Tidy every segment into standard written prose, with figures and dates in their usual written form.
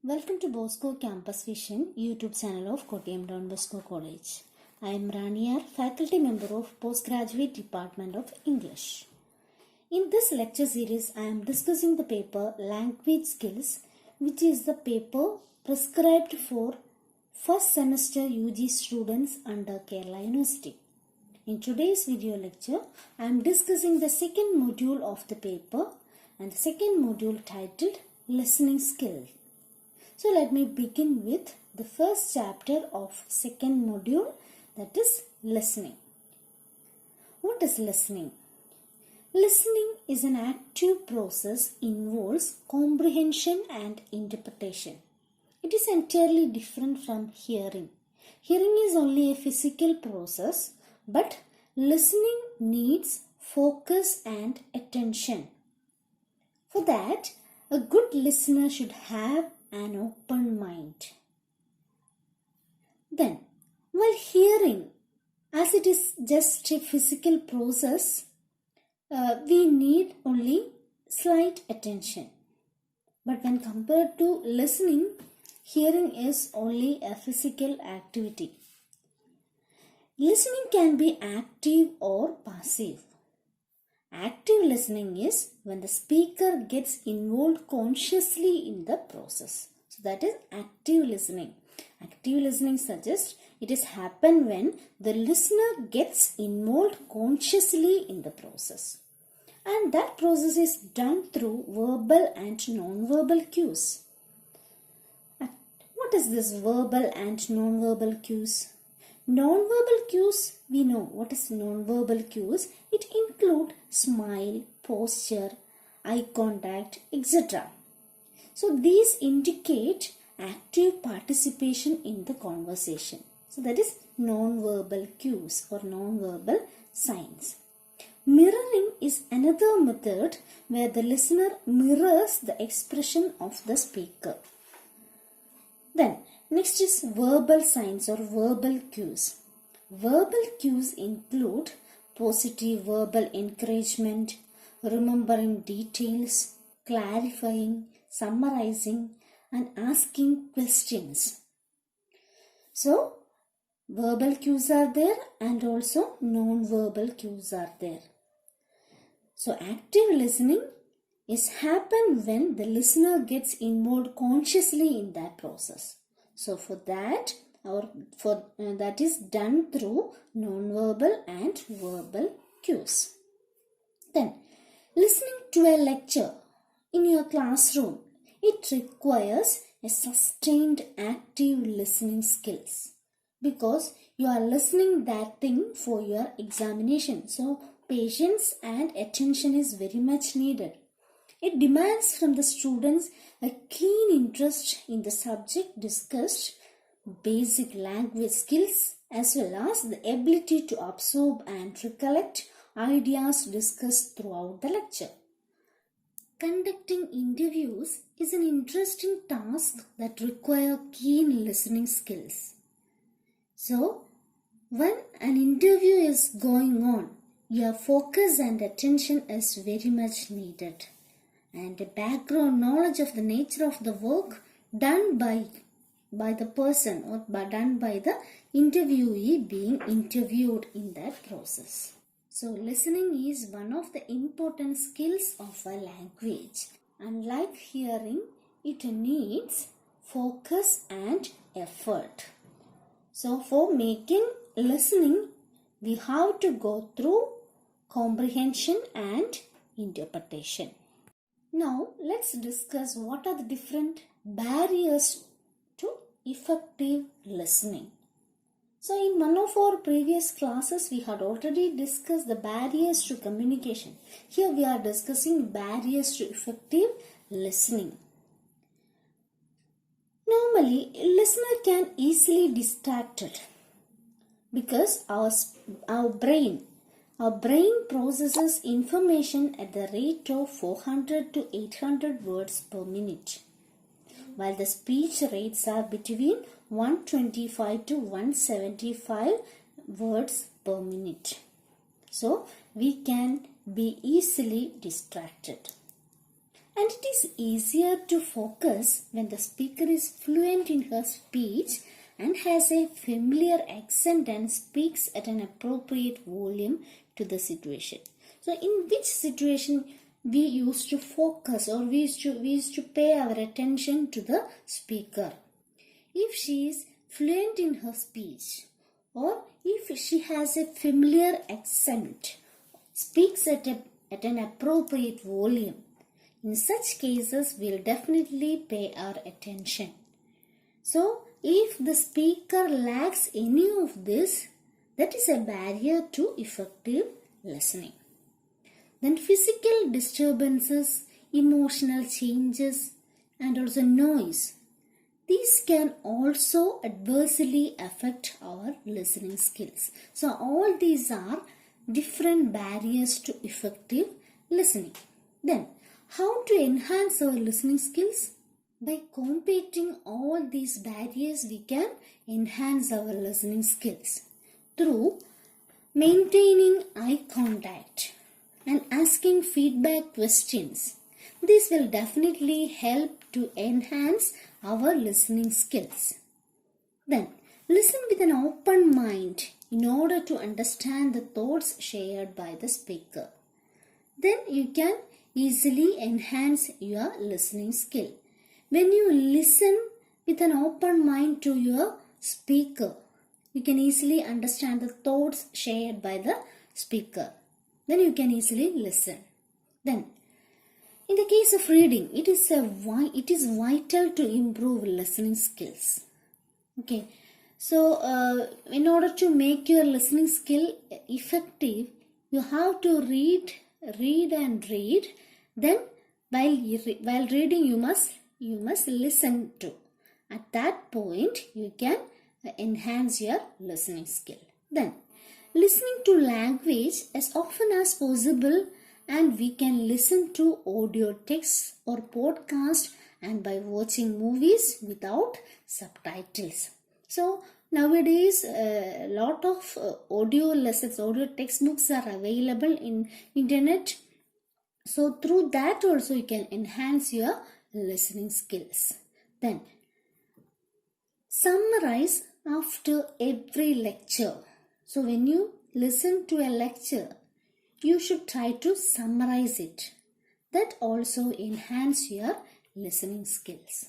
Welcome to Bosco Campus Vision YouTube channel of Kottayam Don Bosco College. I am Raniyar, faculty member of Postgraduate Department of English. In this lecture series, I am discussing the paper Language Skills, which is the paper prescribed for first semester UG students under Kerala University. In today's video lecture, I am discussing the second module of the paper and the second module titled Listening Skills. So let me begin with the first chapter of second module, that is listening. What is listening? Listening is an active process, involves comprehension and interpretation. It is entirely different from hearing. Hearing is only a physical process, but listening needs focus and attention. For that, a good listener should have an open mind. Then, while hearing, as it is just a physical process, we need only slight attention. But when compared to listening, hearing is only a physical activity. Listening can be active or passive. Active listening is when the speaker gets involved consciously in the process. So that is active listening. Active listening suggests it is happen when the listener gets involved consciously in the process. And that process is done through verbal and non-verbal cues. What is this verbal and non-verbal cues? Non-verbal cues, we know what is non-verbal cues. It include smile, posture, eye contact, etc. So these indicate active participation in the conversation. So that is non-verbal cues or non-verbal signs. Mirroring is another method where the listener mirrors the expression of the speaker. Then next is verbal signs or verbal cues. Verbal cues include positive verbal encouragement, remembering details, clarifying, summarizing, and asking questions. So, verbal cues are there and also non-verbal cues are there. So, active listening is happen when the listener gets involved consciously in that process. So for that, that is done through non-verbal and verbal cues. Then, listening to a lecture in your classroom, it requires a sustained active listening skills because you are listening that thing for your examination. So patience and attention is very much needed. It demands from the students a keen interest in the subject discussed, basic language skills, as well as the ability to absorb and recollect ideas discussed throughout the lecture. Conducting interviews is an interesting task that requires keen listening skills. So, when an interview is going on, your focus and attention is very much needed. And a background knowledge of the nature of the work done by the person or done by the interviewee being interviewed in that process. So listening is one of the important skills of a language. Unlike hearing, it needs focus and effort. So for making listening, we have to go through comprehension and interpretation. Now, let's discuss what are the different barriers to effective listening. So, in one of our previous classes, we had already discussed the barriers to communication. Here, we are discussing barriers to effective listening. Normally, a listener can easily distracted because our brain processes information at the rate of 400 to 800 words per minute, while the speech rates are between 125 to 175 words per minute. So, we can be easily distracted. And it is easier to focus when the speaker is fluent in her speech and has a familiar accent and speaks at an appropriate volume to the situation. So in which situation we used to focus, or we used to pay our attention to the speaker? If she is fluent in her speech, or if she has a familiar accent, speaks at an appropriate volume, in such cases we'll definitely pay our attention. So if the speaker lacks any of this, that is a barrier to effective listening. Then physical disturbances, emotional changes, and also noise. These can also adversely affect our listening skills. So all these are different barriers to effective listening. Then how to enhance our listening skills? By combating all these barriers, we can enhance our listening skills through maintaining eye contact and asking feedback questions. This will definitely help to enhance our listening skills. Then, listen with an open mind in order to understand the thoughts shared by the speaker. Then you can easily enhance your listening skill. When you listen with an open mind to your speaker, you can easily understand the thoughts shared by the speaker. Then you can easily listen. Then, in the case of reading, it is vital to improve listening skills. Okay, so in order to make your listening skill effective, you have to read. Then, while reading, you must listen to. At that point, you can enhance your listening skill. Then, listening to language as often as possible, and we can listen to audio texts or podcast, and by watching movies without subtitles. So nowadays a lot of audio lessons, audio textbooks are available in internet. So through that also you can enhance your listening skills. Then summarize after every lecture. So when you listen to a lecture, you should try to summarize it. That also enhance your listening skills.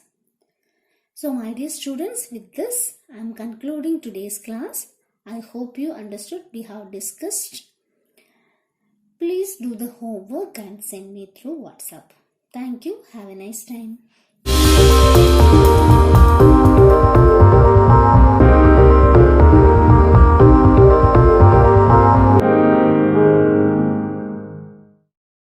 So my dear students, with this I am concluding today's class. I hope you understood we have discussed. Please do the homework and send me through WhatsApp. Thank you. Have a nice time.